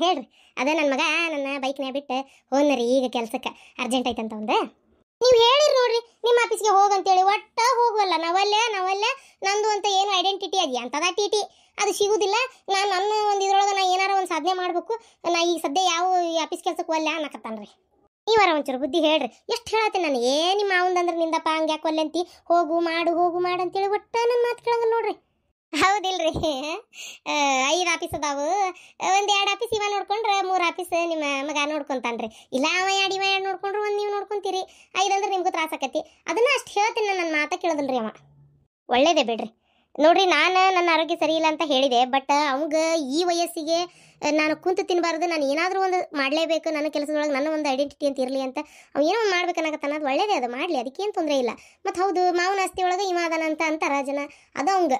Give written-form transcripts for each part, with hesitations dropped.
ಹೇಳ್ರಿ. ಅದ ನನ್ನ ಮಗ ನನ್ನ ಬೈಕ್ನ್ಯಾಗ ಬಿಟ್ಟು ಹೋದ್ನರಿ ಈಗ ಕೆಲ್ಸಕ್ಕೆ ಅರ್ಜೆಂಟ್ ಐತಂತ ಒಂದು. ನೀವು ಹೇಳಿರಿ ನೋಡ್ರಿ ನಿಮ್ಮ ಆಫೀಸ್ಗೆ ಹೋಗಂತೇಳಿ, ಒಟ್ಟ ಹೋಗುವಲ್ಲ. ನಾವಲ್ಲೇ ನಂದು ಅಂತ ಏನು ಐಡೆಂಟಿಟಿ ಅದೆಯಾ ಅಂತದ ಟಿ ಅದು ಸಿಗುದಿಲ್ಲ. ನನ್ನ ಒಂದು ಇದ್ರೊಳಗೆ ನಾ ಏನಾರ ಒಂದು ಸಾಧನೆ ಮಾಡ್ಬೇಕು. ನಾ ಈಗ ಸದ್ಯ ಯಾವ ಆಫೀಸ್ ಕೆಲ್ಸಕ್ಕೆ ಒಲ್ಲೆ ಅನ್ನಕತ್ತಾನ್ರಿ. ನೀವಾರ ಒಂಚೂರು ಬುದ್ಧಿ ಹೇಳ್ರಿ. ಎಷ್ಟು ಹೇಳತ್ತೀನಿ ನಾನು, ನಿಮ್ಮ ಮಾವಂದಂದ್ರೆ ನಿಂದಪ್ಪ ಹಂಗೆ ಯಾಕೆ ಒಲ್ಲೆಂತಿ, ಹೋಗು ಮಾಡು ಅಂತೇಳಿ ಒಟ್ಟ ನನ್ನ ಮಾತು ಕೇಳಂಗ ನೋಡ್ರಿ. ಹೌದಿಲ್ರಿ. 5 ಆಫೀಸ್ ಅದಾವು, 1-2 ಆಫೀಸ್ ಇವ ನೋಡ್ಕೊಂಡ್ರೆ 3 ಆಫೀಸ್ ನಿಮ್ಮ ಮಗ ನೋಡ್ಕೊಂತಾನ್ರಿ. ಇಲ್ಲ ಅವ 2 ನೋಡ್ಕೊಂಡ್ರು 1 ನೀವು ನೋಡ್ಕೊಂತೀರಿ. 5 ಅಂದ್ರೆ ನಿಮ್ಗೂ ತ್ರಾಸ ಆಕತಿ. ಅದನ್ನ ಅಷ್ಟು ಹೇಳ್ತೀನಿ, ನನ್ನ ಮಾತ ಕೇಳೋದಿಲ್ರಿ ಅವ. ಒಳ್ಳೇದೇ ಬಿಡ್ರಿ. ನೋಡ್ರಿ, ನಾನು ನನ್ನ ಆರೋಗ್ಯ ಸರಿ ಇಲ್ಲ ಅಂತ ಹೇಳಿದೆ, ಬಟ್ ಅವಂಗ ಈ ವಯಸ್ಸಿಗೆ ನಾನು ಕುಂತು ತಿನ್ನಬಾರ್ದು, ನಾನು ಏನಾದರೂ ಒಂದು ಮಾಡಲೇಬೇಕು, ನನ್ನ ಕೆಲಸದೊಳಗೆ ನನ್ನ ಒಂದು ಐಡೆಂಟಿಟಿ ಅಂತ ಇರಲಿ ಅಂತ ಅವ್ನು ಏನೋ ಒಂದು ಮಾಡ್ಬೇಕನ್ನಕತ್ತಾನ. ಅದು ಒಳ್ಳೇದೇ, ಅದು ಮಾಡಲಿ, ಅದಕ್ಕೇನು ತೊಂದರೆ ಇಲ್ಲ. ಮತ್ತು ಹೌದು, ಮಾವನ ಆಸ್ತಿ ಒಳಗೆ ಇವ ಅದಾನ ಅಂತ ಅಂತಾರ ಜನ, ಅದು ಅವಂಗ.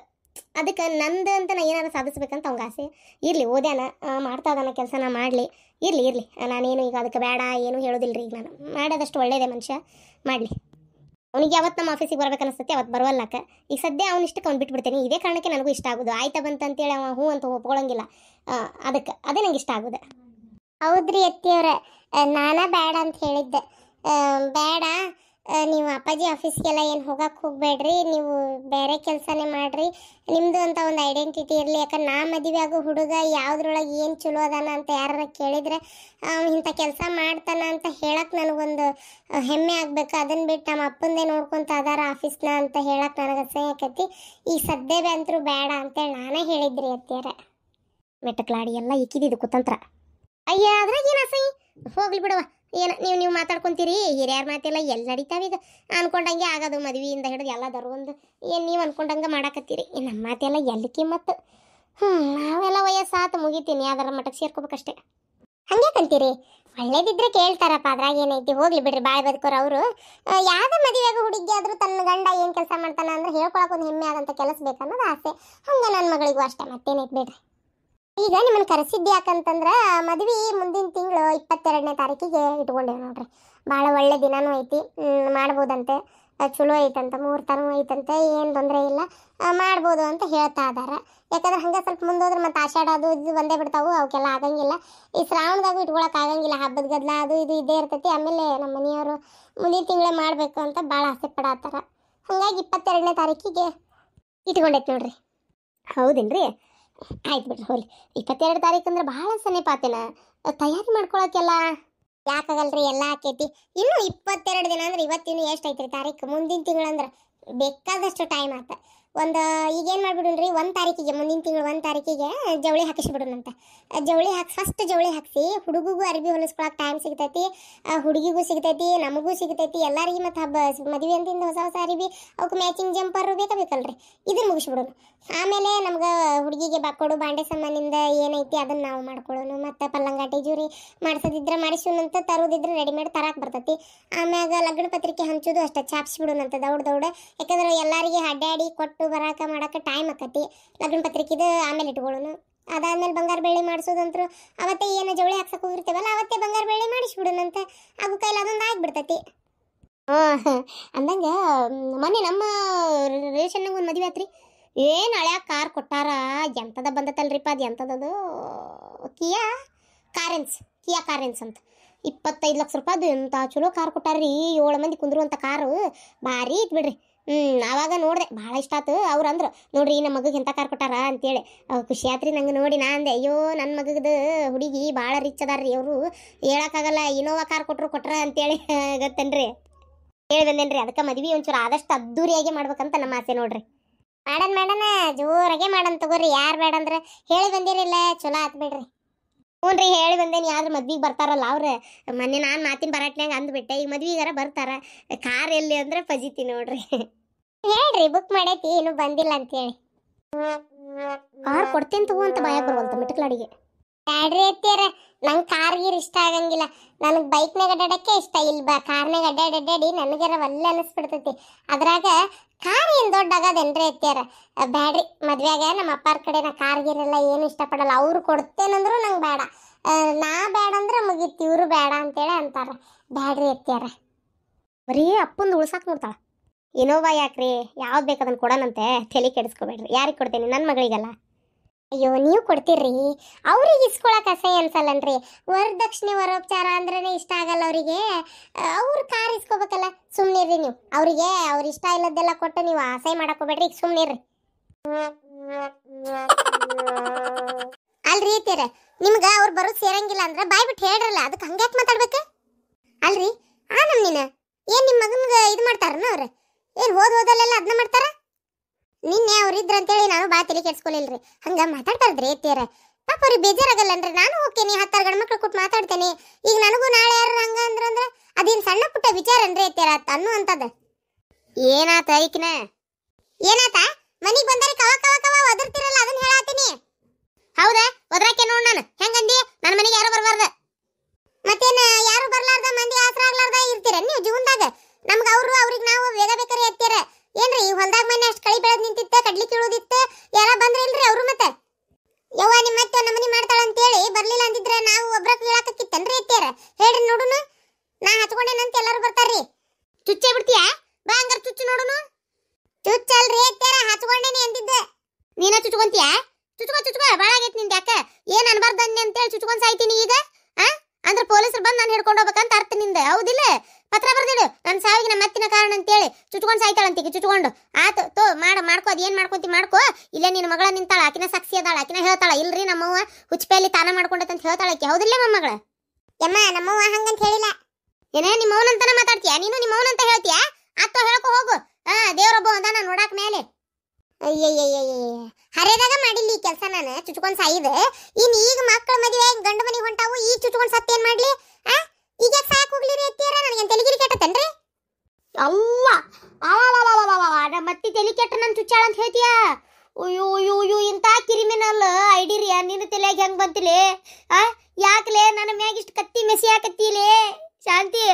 ಅದಕ್ಕೆ ನಂದು ಅಂತ ನಾ ಏನಾರು ಸಾಧಿಸ್ಬೇಕಂತ ಅವಂಗ ಆಸೆ ಇರಲಿ. ಓದ್ಯಾನ, ಮಾಡ್ತಾ ಇದ್ದಾನ ಕೆಲಸನ ಮಾಡಲಿ, ಇರಲಿ. ನಾನೇನು ಈಗ ಅದಕ್ಕೆ ಬೇಡ ಏನು ಹೇಳೋದಿಲ್ರಿ. ಈಗ ನಾನು ಮಾಡೋದಷ್ಟು ಒಳ್ಳೇದೇ, ಮನುಷ್ಯ ಮಾಡಲಿ. ಅವ್ನಿಗೆ ಯಾವತ್ತು ನಮ್ಮ ಆಫೀಸಿಗೆ ಬರ್ಬೇಕು ಅನಿಸ್ತೈತಿ ಅವತ್ತು ಬರುವಲ್ಲಕ್ಕ. ಈಗ ಸದ್ಯ ಅವ್ನು ಇಷ್ಟಕ್ಕೆ ಅವ್ನು ಬಿಟ್ಬಿಡ್ತೇನೆ. ಇದೇ ಕಾರಣಕ್ಕೆ ನನಗೂ ಇಷ್ಟ ಆಗೋದು. ಆಯ್ತಾ ಬಂತಂತೇಳಿ ಅವ ಹ್ಞೂ ಅಂತ ಒಪ್ಕೊಳ್ಳಂಗಿಲ್ಲ. ಅದೇ ನಂಗೆ ಇಷ್ಟ ಆಗೋದು. ಹೌದ್ರಿ ಅತ್ತಿಯವ್ರೆ, ನಾನಾ ಬೇಡ ಅಂತ ಹೇಳಿದ್ದೆ. ಬೇಡ, ನೀವು ಅಪ್ಪಾಜಿ ಆಫೀಸ್ಗೆಲ್ಲ ಏನು ಹೋಗಕ್ಕೆ ಹೋಗಬೇಡ್ರಿ, ನೀವು ಬೇರೆ ಕೆಲಸನೇ ಮಾಡಿರಿ, ನಿಮ್ಮದು ಅಂತ ಒಂದು ಐಡೆಂಟಿಟಿ ಇರಲಿ. ಯಾಕಂದ್ರೆ ನಾ ಮದುವೆ ಆಗೋ ಹುಡುಗ ಯಾವುದ್ರೊಳಗೆ ಏನು ಚಲೋ ಅದಾನ ಅಂತ ಯಾರ ಕೇಳಿದರೆ ಅವ್ನು ಇಂಥ ಕೆಲಸ ಮಾಡ್ತಾನ ಅಂತ ಹೇಳಕ್ಕೆ ನನಗೊಂದು ಹೆಮ್ಮೆ ಆಗಬೇಕು. ಅದನ್ನು ಬಿಟ್ಟು ನಮ್ಮ ಅಪ್ಪಂದೇ ನೋಡ್ಕೊತ ಅದಾರ ಆಫೀಸ್ನ ಅಂತ ಹೇಳಕ್ಕೆ ನನಗೆ ಅಸಹ್ಯ ಆಕೈತಿ. ಈ ಸದ್ಯವೇ ಅಂತರೂ ಬೇಡ ಅಂತೇಳಿ ನಾನೇ ಹೇಳಿದ್ರಿ ಅತ್ತಿಯರ. ಮೆಟ್ಟಕ್ಲಾಡಿ ಎಲ್ಲ ಇಕ್ಕಿದ್ದು ಕುತಂತ್ರ. ಅಯ್ಯ, ಅದ್ರಾಗ ಏನು ಅಸಹ್ಯ, ಹೋಗ್ಲಿ ಬಿಡವ. ಏನು ನೀವು ಮಾತಾಡ್ಕೊಂತೀರಿ, ಹಿರಿಯರ ಮಾತೆಲ್ಲ ಎಲ್ಲಿ ನಡೀತಾವೆ. ಈಗ ಅನ್ಕೊಂಡಂಗೆ ಆಗೋದು, ಮದುವೆಯಿಂದ ಹಿಡಿದು ಎಲ್ಲದರು ಒಂದು ಏನು ನೀವು ಅನ್ಕೊಂಡಂಗೆ ಮಾಡಾಕತ್ತೀರಿ. ನಮ್ಮ ಮಾತೆಲ್ಲ ಎಲ್ಲಿ ಕಿಮ್ಮತ್ತು. ನಾವೆಲ್ಲ ವಯಸ್ಸಾತು ಮುಗಿತೀನಿ, ಯಾವ್ದಾರ ಮಠಕ್ಕೆ ಸೇರ್ಕೋಬೇಕಷ್ಟೇ. ಹಂಗೆ ಕಂತೀರಿ, ಒಳ್ಳೇದಿದ್ರೆ ಕೇಳ್ತಾರಪ್ಪ, ಅದ್ರಾಗ ಏನೈತಿ. ಹೋಗ್ಲಿ ಬಿಡ್ರಿ, ಬಾಯ್ ಬದುಕೋರು ಅವರು. ಯಾವುದೇ ಮದುವೆಯಾಗ ಹುಡುಗಿ ಆದರೂ ತನ್ನ ಗಂಡ ಏನು ಕೆಲಸ ಮಾಡ್ತಾನ ಅಂದ್ರೆ ಹೇಳ್ಕೊಳಕ್ಕೆ ಒಂದು ಹೆಮ್ಮೆ ಆದಂಥ ಕೆಲಸ ಬೇಕನ್ನೋದು ಆಸೆ. ಹಂಗೆ ನನ್ನ ಮಗಳಿಗೂ ಅಷ್ಟೇ, ಮತ್ತೇನೈತಿ ಬಿಡ್ರಿ. ಈಗ ನಿಮ್ಮನ್ನು ಕರೆಸಿದ್ದು ಯಾಕಂತಂದ್ರೆ ಮದುವೆ ಮುಂದಿನ ತಿಂಗಳು 22ನೇ ತಾರೀಕಿಗೆ ಇಟ್ಕೊಂಡೇವೆ ನೋಡ್ರಿ. ಭಾಳ ಒಳ್ಳೆ ದಿನನೂ ಐತಿ, ಮಾಡ್ಬೋದಂತೆ. ಚಲೋ ಐತಂತ, ಮುಹೂರ್ತನೂ ಐತಂತೆ, ಏನು ತೊಂದರೆ ಇಲ್ಲ, ಮಾಡ್ಬೋದು ಅಂತ ಹೇಳ್ತಾ ಇದ್ದಾರೆ. ಯಾಕಂದ್ರೆ ಹಂಗೆ ಸ್ವಲ್ಪ ಮುಂದೋದ್ರೆ ಮತ್ತು ಆಷಾಢ ಅದು ಇದು ಬಂದೇ ಬಿಡ್ತಾವೆ, ಅವಕ್ಕೆಲ್ಲ ಆಗಂಗಿಲ್ಲ. ಈ ಶ್ರಾವಣದಾಗೂ ಇಟ್ಕೊಳಕ್ಕೆ ಆಗಂಗಿಲ್ಲ, ಹಬ್ಬದ ಗದ್ದಲ ಅದು ಇದು ಇದ್ದೇ ಇರ್ತೈತಿ. ಆಮೇಲೆ ನಮ್ಮ ಮನೆಯವರು ಮುಂದಿನ ತಿಂಗಳೇ ಮಾಡಬೇಕು ಅಂತ ಭಾಳ ಆಸೆ ಪಡತ್ತಾರ. ಹಾಗಾಗಿ 22ನೇ ತಾರೀಕಿಗೆ ಇಟ್ಕೊಂಡೈತೆ ನೋಡ್ರಿ. ಹೌದೇನ್ರಿ? ಆಯ್ತು ಬಿಡ್ರಿ, ಹೋಲಿ. 22 ತಾರೀಕು ಅಂದ್ರೆ ಭಾಳ ಸಮೀಪ ಆತೇನ, ತಯಾರಿ ಮಾಡ್ಕೊಳಕ್ಕೆಲ್ಲ ಯಾಕಾಗಲ್ರಿ, ಎಲ್ಲ ಆಕೈತಿ. ಇನ್ನು 22 ದಿನ ಅಂದ್ರೆ ಇವತ್ತಿನ್ನು ಎಷ್ಟು ಐತ್ರಿ ತಾರೀಕು? ಮುಂದಿನ ತಿಂಗಳಂದ್ರೆ ಬೇಕಾದಷ್ಟು ಟೈಮ್ ಆತ. ಈಗೇನು ಮಾಡ್ಬಿಡೋಣ್ರಿ, 1 ತಾರೀಕಿಗೆ, ಮುಂದಿನ ತಿಂಗಳು 1 ತಾರೀಕಿಗೆ ಜವಳಿ ಹಾಕಿಸ್ಬಿಡೋಣಂತ. ಜವಳಿ ಫಸ್ಟ್ ಜವಳಿ ಹಾಕಿಸಿ ಹುಡುಗಿಗೂ ಅರ್ಬಿ ಹೊಲಿಸ್ಕೊಳಕ್ಕೆ ಟೈಮ್ ಸಿಗ್ತೈತಿ, ಹುಡುಗಿಗೂ ಸಿಗ್ತೈತಿ, ನಮಗೂ ಸಿಗ್ತೈತಿ, ಎಲ್ಲರಿಗೂ. ಮತ್ತು ಹಬ್ಬ ಮದುವೆ ಅಂತಿಂದ ಹೊಸ ಅರಿಬಿ, ಅವಕ್ಕೆ ಮ್ಯಾಚಿಂಗ್ ಜಂಪರು ಬೇಕಲ್ರಿ. ಇದನ್ನು ಮುಗಿಸ್ಬಿಡೋಣ. ಆಮೇಲೆ ನಮ್ಗೆ ಹುಡುಗಿಗೆ ಬಾಕೋಡು ಬಾಂಡೆ ಸಾಮಾನಿಂದ ಏನೈತಿ ಅದನ್ನು ನಾವು ಮಾಡ್ಕೊಳ್ಳೋಣ. ಮತ್ತು ಪಲ್ಲಂಗಾಟಿ ಜೂರಿ ಮಾಡಿಸೋದಿದ್ರೆ ಮಾಡಿಸೋಣಂತ, ತರೋದಿದ್ರೆ ರೆಡಿಮೇಡ್ ತರಕ್ಕೆ ಬರ್ತೈತಿ. ಆಮ್ಯಾಗ ಲಗ್ನ ಪತ್ರಿಕೆ ಹಂಚೋದು ಅಷ್ಟೇ, ಚಾಪ್ಸಿಬಿಡೋಣಂತ ದೌಡ್. ಯಾಕಂದ್ರೆ ಎಲ್ಲರಿಗೆ ಅಡ್ಡಾಡಿ ಕೊಟ್ಟು ಮಾಡಕ್ಕೆ ಟೈಮ್ ಆಕತಿ. ಲಗ್ನ ಪತ್ರಿಕೆದು ಆಮೇಲೆ ಇಟ್ಕೊಳ್ಳೋಣ. ಅದಾದ್ಮೇಲೆ ಬಂಗಾರ ಬೆಳ್ಳಿ ಮಾಡಿಸೋದಂತರು ಅವತ್ತೇ, ಏನು ಜವಳಿ ಹಾಕ್ಸಕ್ಕೆ ಹೋಗಿರ್ತೇವಲ್ಲ ಅವತ್ತೇ ಬಂಗಾರ ಬೆಳ್ಳಿ ಮಾಡಿಸ್ಬಿಡೋಣಂತ. ಆಗು ಕೈಲಿ ಅದೊಂದು ಆಗಿಬಿಡ್ತೈತಿ. ಅಂದಂಗೆ ಮೊನ್ನೆ ನಮ್ಮ ರಿಲೇಷನ್ನಾಗ ಒಂದು ಮದುವೆ ಆತ್ರಿ. ಏನು ಹಳ್ಯಾಗ ಕಾರ್ ಕೊಟ್ಟಾರ, ಎಂಥದ ಬಂದತ್ತಲ್ರಿಪ್ಪ, ಅದು ಎಂಥದದು ಕಿಯಾ ಕಾರೆನ್ಸ್ ಅಂತ 25 ಲಕ್ಷ ರೂಪಾಯ್ದು ಎಂಥ ಚಲೋ ಕಾರ್ ಕೊಟ್ಟಾರ್ರಿ. 7 ಮಂದಿ ಕುಂದ್ರುವಂಥ ಕಾರು ಭಾರಿ ಇತ್ತು ಬಿಡ್ರಿ. ಆವಾಗ ನೋಡಿದೆ, ಭಾಳ ಇಷ್ಟ ಆಯ್ತು. ಅವ್ರು ಅಂದ್ರು ನೋಡ್ರಿ ನಮ್ಮ ಮಗಗೆ ಎಂಥ ಕಾರ್ ಕೊಟ್ಟಾರ ಅಂತೇಳಿ. ಖುಷಿ ಆತ್ರಿ ನಂಗೆ ನೋಡಿ. ನಾ ಅಂದೆ, ಅಯ್ಯೋ ನನ್ನ ಮಗದ ಹುಡುಗಿ ಭಾಳ ರಿಚ್ ಅದಾರ್ರಿ, ಅವರು ಹೇಳೋಕ್ಕಾಗಲ್ಲ, ಇನೋವಾ ಕಾರ್ ಕೊಟ್ರ ಅಂತೇಳಿ ಗೊತ್ತೇನ್ರಿ, ಹೇಳಿ ಬಂದೇನ್ರಿ. ಅದಕ್ಕೆ ಮದುವೆ ಒಂಚೂರು ಆದಷ್ಟು ಅದ್ದೂರಿಯಾಗಿ ಮಾಡ್ಬೇಕಂತ ನಮ್ಮ ಆಸೆ ನೋಡ್ರಿ. ಮಾಡೋಣ ಜೋರಾಗೆ ಮಾಡೋಣ ತಗೋರಿ, ಯಾರು ಬೇಡ ಅಂದ್ರೆ. ಹೇಳಿ ಬಂದಿರಿಲ್ಲ, ಚಲೋ ಆತ್ ಬಿಡ್ರಿ. ಹ್ಞೂ ರೀ, ಹೇಳಿ ಬಂದೇನಿ. ಆದ್ರೆ ಮದ್ವಿಗೆ ಬರ್ತಾರಲ್ಲ ಅವ್ರೆ, ಮೊನ್ನೆ ನಾನು ಮಾತಿನ ಬರಾಟ್ನ್ಯಾಗ ಅಂದ್ಬಿಟ್ಟೆ, ಈಗ ಮದ್ವಿಗಾರ ಬರ್ತಾರ. ಕಾರ್ ಎಲ್ಲಿ ಅಂದ್ರೆ ಫಜಿತಿ ನೋಡ್ರಿ. ಹೇಳ್ರಿ, ಬುಕ್ ಮಾಡೈತಿ, ಇನ್ನೂ ಬಂದಿಲ್ಲ ಅಂತೇಳಿ. ಕಾರ್ ಕೊಡ್ತೇನೆ ತಗೋ ಅಂತ ಭಯ ಬರುವಂತ ಮಿಟ್ಕಲಾಡಿಗೆ. ಬ್ಯಾಡ್ರಿ ಅತ್ತೀರ, ನಂಗೆ ಕಾರ್ಗೀರ್ ಇಷ್ಟ ಆಗಂಗಿಲ್ಲ. ನನಗೆ ಬೈಕ್ನಾಗ ಅಡ್ಡಾಡಕ್ಕೆ ಇಷ್ಟ. ಇಲ್ಲ ಕಾರ್ನಾಗ ಅಡ್ಡಾಡಿ ನನಗರ ಒಲ್ಲೆ ಅನಿಸ್ಬಿಡ್ತೈತಿ. ಅದ್ರಾಗ ಕಾರ್ ಏನು ದೊಡ್ಡ ಆಗದೇನ್ರಿ ಅತ್ತೀರ? ಬ್ಯಾಡ್ರಿ, ಮದ್ವೆಯಾಗ ನಮ್ಮ ಅಪ್ಪಾರ ಕಡೆ ನಾ ಕಾರ್ಗೀರೆಲ್ಲ ಏನು ಇಷ್ಟಪಡಲ್ಲ. ಅವ್ರು ಕೊಡ್ತೇನಂದ್ರು ನಂಗೆ ಬೇಡ, ನಾ ಬೇಡ ಅಂದ್ರೆ ಮುಗೀತಿ, ಇವರು ಬೇಡ ಅಂತೇಳಿ ಅಂತಾರೆ. ಬ್ಯಾಡ್ರಿ ಅತ್ತೀರ, ಬರೀ ಅಪ್ಪಂದು ಉಳ್ಸಾಕ್ ನೋಡ್ತಾಳ. ಇನೋವಾ ಯಾಕ್ರಿ, ಯಾವ್ದು ಬೇಕು ಅದನ್ನು ಕೊಡೋಣಂತೆ, ತಲೆ ಕೆಡಿಸ್ಕೋಬೇಡ್ರಿ. ಯಾರಿಗೆ ಕೊಡ್ತೇನೆ? ನನ್ನ ಮಗಳಿಗಲ್ಲ. ಅಯ್ಯೋ ನೀವು ಕೊಡ್ತೀರ್ರಿ, ಅವ್ರಿಗೆ ಇಸ್ಕೊಳಕ್ ಅಸಹ್ಯ ಅನ್ಸಲ್ಲನ್ರಿ. ವರದಕ್ಷಿಣೆ ವರೋಪಚಾರ ಅಂದ್ರೇನೆ ಇಷ್ಟ ಆಗಲ್ಲ ಅವರಿಗೆ. ಅವ್ರ ಕಾರ್ ಇಸ್ಕೋಬೇಕಲ್ಲ, ಸುಮ್ಮನಿರ್ರಿ ನೀವು. ಅವ್ರಿಗೆ ಅವ್ರ ಇಷ್ಟ ಇಲ್ಲದ್ದೆಲ್ಲ ಕೊಟ್ಟು ನೀವು ಅಸಹ್ಯ ಮಾಡಕ್ ಹೋಗ್ಬೇಡ್ರಿ, ಈಗ ಸುಮ್ಮನಿರ್ರಿ. ಅಲ್ರಿ ತೀರ ನಿಮ್ಗ ಅವ್ರು ಬರೋದು ಸೇರಂಗಿಲ್ಲ ಅಂದ್ರೆ ಬಾಯ್ ಬಿಟ್ಟು ಹೇಳ್ರಲ್ಲ, ಅದಕ್ಕೆ ಹಂಗ್ಯಾಕೆ ಮಾತಾಡ್ಬೇಕು? ಅಲ್ರಿ ಆ ನಮ್ನಿನ ಏನ್ ನಿಮ್ಮ ಮಗನ್ಗೆ ಇದು ಮಾಡ್ತಾರನ ಅವ್ರ? ಏನ್ ಹೋದಲ್ಲೆಲ್ಲ ಅದನ್ನ ಮಾಡ್ತಾರ? ನಿನ್ನೆ ಅವ್ರು ಇದ್ರಂತೇಳಿ ನಾನು ಬಾ ತಲೆ ಕೆಡ್ಸ್ಕೊಲಿಲ್ರಿ, ಹಂಗ ಮಾತಾಡ್ತಾರದ್ರಿ ತೀರ. ಪಾಪ ಅವ್ರಿಗೆ ಬೇಜಾರಾಗಲ್ಲನ್ರಿ? ನಾನು ಹೋಗ್ತೇನೆ 10 ಗಂಡ್ಮಕ್ಳು ಕೊಟ್ಟು ಮಾತಾಡ್ತೇನೆ. ಈಗ ನನಗೂ ನಾಳೆ ಯಾರು ಹಂಗ ಅಂದ್ರ ಅದೇನ್ ಸಣ್ಣ ಪುಟ್ಟ ವಿಚಾರ ಅನ್ರಿ ತೀರ ಅನ್ನೋ ಅಂತದ. ಏನಾತ ಐಕ್ನ? ಏನಾತ? ಮನಿಗ್ ಬಂದರೆ ಕವ ಕವ ಕವ ಒದರ್ತಿರಲ್ಲ, ಅದನ್ನ ಹೇಳಾತೀನಿ. ಹೌದಾ? ಒದ್ರಾಕೆ ನೋಡ್ ನಾನು ಹೆಂಗಂದಿ? ನನ್ನ ಮನೆಗೆ ಯಾರು ಬರಬಾರ್ದ. ಮತ್ತೇನ ಯಾರು ಬರ್ಲಾರ್ದ ಮಂದಿ ಆಸರ ಆಗ್ಲಾರ್ದ ಇರ್ತೀರ ನೀವು ಜೀವನದಾಗ? ನಮ್ಗ ಅವ್ರಿಗೆ ನಾವು ಬೇಗ ಬೇಕಾರೆ ಎತ್ತೀರ ಏನ್ರಿ? ಹೊಲ್ದಾಗ ಮನೆ ಅಷ್ಟು ಕಳಿ ಬೆಳೆದ್ ನಿಂತಿತ್ತ, ಕಡ್ಲಿ ಕೀಳೋದಿತ್ತ, ಯಾರ ಬಂದ್ರ ಇಲ್ರಿ ಅವ್ರು? ಮತ್ತೆ ಯವ್ವ ನಿಮ್ಮ ಮತ್ತೆ ನಮ್ಮನಿ ಮಾಡ್ತಾಳ ಅಂತೇಳಿ ಬರ್ಲಿಲ್ಲ ಅಂದಿದ್ರ ನಾವು ಒಬ್ರ ಕೀಳಾಕಿತ್ತನ್ರಿ ಎತ್ತೀರ? ಹೇಳ್ರಿ ನೋಡುನು. ನಾ ಹಚ್ಕೊಂಡೇನಂತ ಎಲ್ಲಾರು ಬರ್ತಾರ್ರಿ. ಚುಚ್ಚೆ ಬಿಡ್ತೀಯಾ? ಬಾ ಹಂಗಾರ ಚುಚ್ಚು ನೋಡುನು. ಚುಚ್ಚಲ್ರಿ ಎತ್ತೀರ, ಹಚ್ಕೊಂಡೇನಿ ಅಂದಿದ್ದೆ. ನೀನ ಚುಚ್ಕೊಂತೀಯಾ? ಚುಚ್ಕೋ ಬಾಳ ಆಗೈತಿ ನಿಂದ. ಯಾಕ ಏನ್ ಅನ್ಬಾರ್ದು ಅನ್ನಿ ಅಂತೇಳಿ ಚುಚ್ಕೊಂಡ್ ಸಾಯ್ತೀನಿ ಈಗ? ಅಂದ್ರೆ ಪೊಲೀಸರು ಬಂದು ನಾನು ಹಿಡ್ಕೊಂಡು ಹೋಗ್ಬೇಕಂತ ಅರ್ಥ ನಿಂದ, ಹೌದಿಲ್ಲ? ಪತ್ರ ಬರ್ದಿಡು, ನನ್ನ ಸಾವಿಗೆ ನಮ್ಮ ಮತ್ತಿನ ಕಾರಣ ಅಂತೇಳಿ. ಚುಚ್ಕೊಂಡು ಸಾಯ್ತಾಳಂತೀಗ ಚುಚ್ಕೊಂಡು. ಆತು ತೋ ಮಾಡ್ಕೋ, ಅದೇನ್ ಮಾಡ್ಕೊಂತಿ ಮಾಡ್ಕೋ. ಇಲ್ಲೇ ನಿನ್ನ ಮಗಳ ನಿಂತಾಳ, ಆಕಿನ ಸಾಕ್ಷಿ ಅದಾಳ, ಆಕಿನ ಹೇಳ್ತಾಳ ಇಲ್ರಿ ನಮ್ಮವ್ವ ಹುಚ್ಚಪೇಲಿ ತಾನ ಮಾಡ್ಕೊಂಡಂತ ಹೇಳ್ತಾಳಕ್ಕೆ, ಹೌದಿಲ್ಲ ಮೊಮ್ಮಗಳ? ಯಮ್ಮ ನಮ್ಮವ್ವ ಹಂಗಂತ ಹೇಳಿಲ್ಲ. ಏನೇ ನಿಮ್ಮ ಮೌನಂತನ ಮಾತಾಡ್ತೀಯಾ ನೀನು? ನಿಮ್ಮ ಮೌನಂತ ಹೇಳ್ತೀಯಾ? ಆತೋ ಹೇಳ್ಕೊ ಹೋಗು. ದೇವ್ರೊಬ್ಬ ಅದಾನ ನೋಡಾಕ್ ಮೇಲೆ. ಅಯ್ಯಯ್ಯಯ್ಯ ಹರೇದಾಗ ಮಾಡಿಲ್ಲ ಈ ಕೆಲಸ ನಾನು, ಚುಚ್ಕೊಂಡ್ ಸಾಯಿದ. ಈಗ ಮಕ್ಕಳ ಮದುವೆ ಗಂಡು ಮನೆಗೆ ಹೊಂಟಾವು, ಈಗ ಚುಚ್ಕೊಂಡ್ ಸತ್ತ ಏನ್ ಮಾಡ್ಲಿ? ಈಗ ಸಾಕ್ ಹೋಗ್ಲಿರಿ ಎತ್ತೀರ? ನನಗೇನ್ ತಲೆಗಿರಿ ಕೆಟ್ಟತನ್ರಿ? ಅವ್ವ ಮತ್ತೆ ತಲೆ ಕೆಟ್ಟ ನನ್ ಚುಚ್ಚಾಳ ಅಂತ ಹೇಳ್ತೀಯ? ಅಯ್ಯೋ ಇಂತ ಕ್ರಿಮಿನಲ್ ಐಡಿರಿಯ ನಿನ್ನ ತಲೆಯಾಗ ಹೆಂಗ್ ಬಂತಿಲೆ? ಯಾಕಲೆ ನನ್ನ ಮ್ಯಾಗ ಇಷ್ಟು ಕತ್ತಿ ಮೆಸಿ ಹಾಕತ್ತಿಲೆ? ಶಾಂತಿ,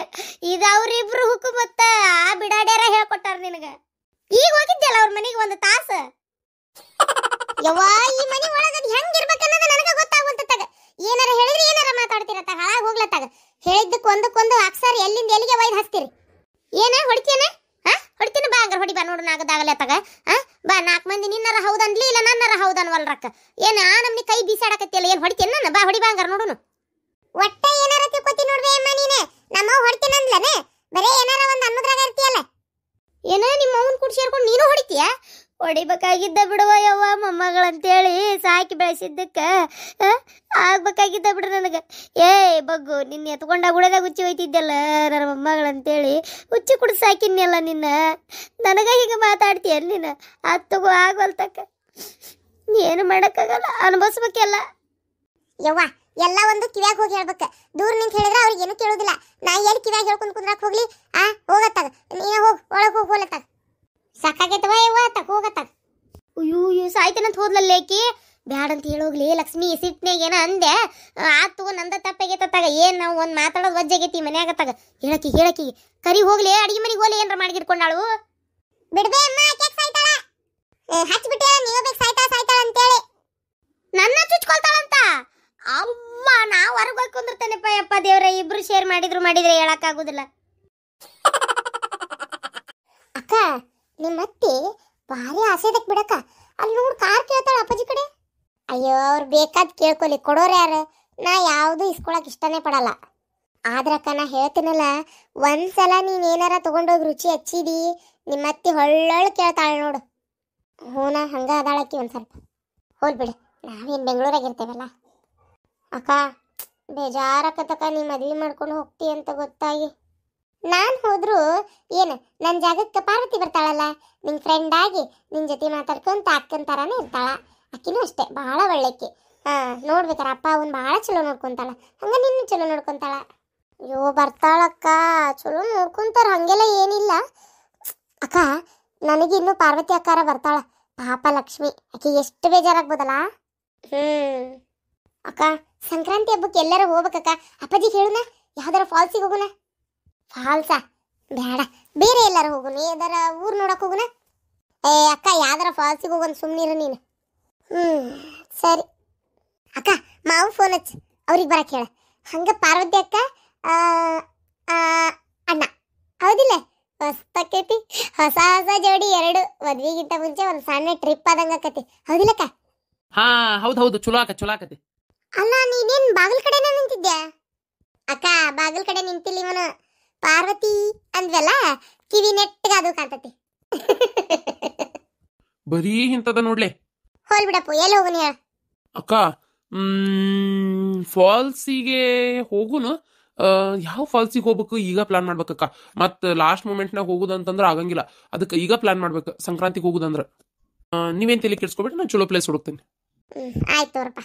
ಇದು ಅವ್ರಿಬ್ರು ಹುಕುಮತ್ತ ಆ ಬಿಡಾಡ್ಯಾರ ಹೇಳ್ಕೊಟ್ಟಾರ ನಿನಗ. ಈಗ ಹೋಗಿದ್ದಲ್ಲ ಅವ್ರ ಮನೆಗೆ ಒಂದು ತಾಸ. ಯವ್ವಾ ಈ ಮನೆ ಒಳಗ ಹೆಂಗಿರ್ಬೇಕನ್ನೋದು ನನಗ ಗೊತ್ತಾಗುವಂತಾಗ. ಏನಾರ ಹೇಳಿದ್ರೆ ಏನಾರ ಮಾತಾಡ್ತಿರತ್ತಾಗ, ಹಾಳಾಗಿ ಹೋಗ್ಲತ್ತಾಗ. ಹೇಳಿದ್ದಕ್ಕೆ ಒಂದಕ್ಕೊಂದು ಅಕ್ಷರ ಎಲ್ಲಿಂದ ಎಲ್ಲಿಗೆ ಒಯ್ದು ಹಚ್ತೀರಿ. ಏನ ಹೊಡಿತೇನ? ಹೊಡಿತೀನಿ ಬಾ ಹಂಗಾರ ಹೊಡಿ ಬಾ ನೋಡು. ನಾಗದಾಗಲತ್ತಾಗ ಬಾ 4 ಮಂದಿ ನಿನ್ನರ ಹೌದನ್ಲಿ ಇಲ್ಲ ನನ್ನರ ಹೌದನ್ವಲ್ರಕ್ಕ. ಏನ ಆ ನಮ್ನಿ ಕೈ ಬೀಸಾಡಕತ್ತಿಯಲ್ಲ, ಏನ್ ಹೊಡಿತೇನ ನಾನು? ಬಾ ಹೊಡಿ ಬಾ ಹಂಗಾರ ನೋಡುನು. ಒಟ್ಟ ಏನಾರ ತಿಳ್ಕೊತಿ ನೋಡ್ರಿ ಅಮ್ಮ ನೀನೆ. ನಮ್ಮ ಹೊಡಿತೇನ ಅಂದ್ಲನೆ, ಬರೇ ಏನಾರ ಒಂದು ಅನ್ನೋದ್ರಾಗ ಇರ್ತೀಯಲ್ಲ. ಏನ ನಿಮ್ಮ ಅವನ್ ಕೂಡ ಸೇರ್ಕೊಂಡು ನೀನು ಹೊಡಿತೀಯ? ಹೊಡಿಬೇಕಾಗಿದ್ದ ಬಿಡುವ ಯವ್ವ, ಮೊಮ್ಮಗಳಂತೇಳಿ ಸಾಕಿ ಬೆಳೆಸಿದ್ದಕ್ಕ ಆಗ್ಬೇಕಾಗಿದ್ದ ಬಿಡ್ರಿ ನನಗೆ. ಬಗ್ಗು ನಿನ್ನ ಎತ್ಕೊಂಡಾಗ ಉಳದಾಗ ಹುಚ್ಚಿ ಹೋಯ್ತಿದ್ದಲ್ಲ ನನ್ನ ಮೊಮ್ಮಗಳಂತೇಳಿ ಹುಚ್ಚಿ ಕುಡಿದು ಸಾಕಿನ್ನೆಲ್ಲ ನಿನ್ನ. ನನಗ ಹೀಗೆ ಮಾತಾಡ್ತೀಯ ನೀನು? ತಗೋ ಆಗೋಲ್ತಕ್ಕ, ಏನು ಮಾಡೋಕ್ಕಾಗಲ್ಲ, ಅನುಭವಿಸ್ಬೇಕೆಲ್ಲ. ಯವ್ವ ಎಲ್ಲ ಒಂದು ಕಿವ್ಯಾಗ ಹೋಗಿ ಹೇಳ್ಬೇಕ. ದೂರ ನಿಂತ ಹೇಳಿದ್ರೆ ಅವ್ರಿಗೆ ಏನು ಕೇಳೋದಿಲ್ಲ. ನಾ ಎಲ್ಲಿ ಕಿವ್ಯಾಗ ಹೇಳ್ಕೊಂಡು ಕುಂದ್ರಾಕ್ ಹೋಗ್ಲಿ? ಹೋಗತ್ತಾಗ ನೀನ ಹೋಗ್, ಒಳಗೆ ಹೋಗಿ ಹೋಲತ್ತಾಗ. ಸಾಕಾಗೈತವ ಯವ್ವ, ತಗ ಹೋಗತ್ತಾಗ. ಅಯ್ಯೋ ಸಾಯ್ತೇನಂತ ಹೋದ್ಲಲ್ಲೇಕಿ. ಬ್ಯಾಡಂತ ಹೇಳೋಗ್ಲಿ ಲಕ್ಷ್ಮಿ, ಸಿಟ್ನಾಗ ಏನ ಅಂದೆ. ಆತು ನಂದ ತಪ್ಪಾಗೈತತ್ತಾಗ. ಏನ್ ನಾವು ಒಂದು ಮಾತಾಡೋದು ವಜ್ಜಾಗೈತಿ ಮನ್ಯಾಗತ್ತಾಗ. ಹೇಳಕಿ ಕರಿ ಹೋಗ್ಲಿ, ಅಡಿಗೆ ಮನೆಗೆ ಹೋಗ್ಲಿ, ಏನಾರ ಮಾಡಿಗಿಡ್ಕೊಂಡಾಳು. ಬಿಡ್ಬೇ ಅಮ್ಮ, ಯಾಕೆ ಸಾಯ್ತಾಳ? ಹಚ್ಬಿಟ್ಟೆ ನೀವು ಬೇಕು ಸಾಯ್ತಾಳ ಅಂತೇಳಿ ನನ್ನ ಚುಚ್ಕೊಳ್ತಾಳಂತ. ಅವ್ವ ನಾ ಹೊರಗೆ ಹೋಗಿ ಕುಂದಿರ್ತೇನೆಪ್ಪ. ಯಪ್ಪ ದೇವ್ರ, ಇಬ್ರು ಶೇರ್ ಮಾಡಿದ್ರೆ ಹೇಳಕ್ಕಾಗುದಿಲ್ಲ. ಅಕ್ಕ ನಿಮ್ಮ ಅತ್ತಿ ಭಾರಿ ಆಸೆದಕ್ ಬಿಡಕ್ಕ. ಅಲ್ಲಿ ನೋಡ್ ಕಾರ್ ಕೇಳ್ತಾಳ ಅಪ್ಪಾಜಿ ಕಡೆ. ಅಯ್ಯೋ ಅವ್ರು ಬೇಕಾದ್ ಕೇಳ್ಕೊಲಿ, ಕೊಡೋರು ಯಾರು? ನಾ ಯಾವುದು ಇಸ್ಕೊಳಕ್ ಇಷ್ಟನೇ ಪಡಲ್ಲ. ಆದ್ರಕ್ಕ ನಾ ಹೇಳ್ತೀನಲ್ಲ, ಒಂದ್ಸಲ ನೀನ್ ಏನಾರ ತಗೊಂಡೋಗಿ ರುಚಿ ಹಚ್ಚಿದಿ, ನಿಮ್ಮ ಅತ್ತಿ ಹೊಳ್ಳೊಳ್ಳು ಕೇಳ್ತಾಳ ನೋಡು. ಹೂನ ಹಂಗ ಅದಾಳಕ್ಕಿ. ಒಂದ್ ಸ್ವಲ್ಪ ಹೋಲ್ ಬಿಡು, ನಾವೇನ್ ಬೆಂಗಳೂರಾಗ ಇರ್ತೇವಲ್ಲ. ಅಕ್ಕ ಬೇಜಾರಕ್ಕತಕ್ಕ, ನೀ ಮದ್ವೆ ಮಾಡ್ಕೊಂಡು ಹೋಗ್ತಿ ಅಂತ ಗೊತ್ತಾಗಿ. ನಾನು ಹೋದ್ರು ಏನು ನನ್ನ ಜಾಗಕ್ಕೆ ಪಾರ್ವತಿ ಬರ್ತಾಳಲ್ಲ, ನಿನ್ನ ಫ್ರೆಂಡ್ ಆಗಿ ನಿನ್ನ ಜೊತೆ ಮಾತಾಡ್ಕೊಂತ ಅಕ್ಕನ ಥರಾನೇ ಇರ್ತಾಳ. ಅಕ್ಕಿನೂ ಅಷ್ಟೇ ಭಾಳ ಒಳ್ಳೆಕ್ಕಿ. ನೋಡ್ಬೇಕಾರ ಅಪ್ಪ ಅವನ್ ಭಾಳ ಚಲೋ ನೋಡ್ಕೊಂತಾಳ, ಹಂಗ ನಿನ್ನ ಚಲೋ ನೋಡ್ಕೊಂತಾಳ. ಅಯ್ಯೋ ಬರ್ತಾಳಕ್ಕ, ಚಲೋ ನೋಡ್ಕೊಂತಾರ, ಹಂಗೆಲ್ಲ ಏನಿಲ್ಲ. ಅಕ್ಕ ನನಗಿನ್ನೂ ಪಾರ್ವತಿ ಅಕ್ಕಾರ ಬರ್ತಾಳ. ಪಾಪ ಲಕ್ಷ್ಮಿ, ಆಕೆ ಎಷ್ಟು ಬೇಜಾರಾಗ್ಬೋದಲ್ಲ. ಅಕ್ಕ ಸಂಕ್ರಾಂತಿ ಹಬ್ಬಕ್ಕೆ ಎಲ್ಲರೂ ಹೋಗ್ಬೇಕಕ್ಕ. ಅಪ್ಪಾಜಿಗೆ ಹೇಳುನ, ಯಾವ್ದಾರ ಫಾಲ್ಸಿಗೆ ಹೋಗುನ. ಫಾಲ್ಸಾ ಬೇಡ, ಬೇರೆ ಎಲ್ಲಾರು ಹೋಗುನ, ಯಾವ್ದಾರ ಊರ್ ನೋಡಕ್ ಹೋಗುನ. ಅಕ್ಕ ಯಾವ್ದಾರ ಫಾಲ್ಸಿಗೆ ಹೋಗೋನ್, ಸುಮ್ಮನಿರು ನೀನು. ಸರಿ ಅಕ್ಕ, ಮಾವು ಫೋನ್ ಹಚ್ಚ, ಅವ್ರಿಗೆ ಬರಕ್ಕೆ ಹೇಳ. ಹಂಗ ಪಾರ್ವತಿ ಅಕ್ಕ ಅಣ್ಣ, ಹೌದಿಲ್ಲ? ಹೊಸ್ತಕೈತಿ, ಹೊಸ ಜೋಡಿ ಎರಡು. ಮದ್ವಿಗಿಂತ ಮುಂಚೆ ಒಂದು ಸಣ್ಣ ಟ್ರಿಪ್ ಆದಂಗ ಆಕತಿ, ಹೌದಿಲ್ಲಕ್ಕ? ಹಾ ಹೌದು ಚಲೋ ಆಕತಿ. ಅಲ್ಲ ನೀನೇನ್ ಬಾಗಿಲ್ ಕಡೆನೇ ನಿಂತಿದ್ದೆ? ಅಕ್ಕ ಬಾಗಿಲ್ ಕಡೆ ನಿಂತಿಲ್ಲ ಇವನು. ಪಾರ್ವತಿ ಅಂದ್ವಲ್ಲ, ಕಿವಿ ನೆಟ್ಟಗ ಅದು ಕಾಣ್ತತಿ. ಬರೀ ಇಂತದ ನೋಡ್ಲೆ. ಹೋಲ್ ಬಿಡಪ್ಪು, ಎಲ್ಲಿ ಹೋಗುನ್ ಹೇಳ? ಅಕ್ಕ ಫಾಲ್ಸಿಗೆ ಹೋಗುನು. ಯಾವ ಫಾಲ್ಸಿಗೆ ಹೋಗ್ಬೇಕು ಈಗ ಪ್ಲಾನ್ ಮಾಡ್ಬೇಕಕ್ಕ. ಮತ್ ಲಾಸ್ಟ್ ಮೂಮೆಂಟ್ನಾಗ ಹೋಗುದಂತಂದ್ರ ಆಗಂಗಿಲ್ಲ. ಅದಕ್ಕೆ ಈಗ ಪ್ಲಾನ್ ಮಾಡ್ಬೇಕು ಸಂಕ್ರಾಂತಿಗೆ ಹೋಗುದಂದ್ರ. ನೀವೇನ್ ತಲೆ ಕೆಡ್ಸ್ಕೊಬಿಟ್ಟು ನಾನು ಚಲೋ ಪ್ಲೇಸ್ ಹುಡುಕ್ತೇನೆ. ಆಯ್ತು ತೋರಪ್ಪ.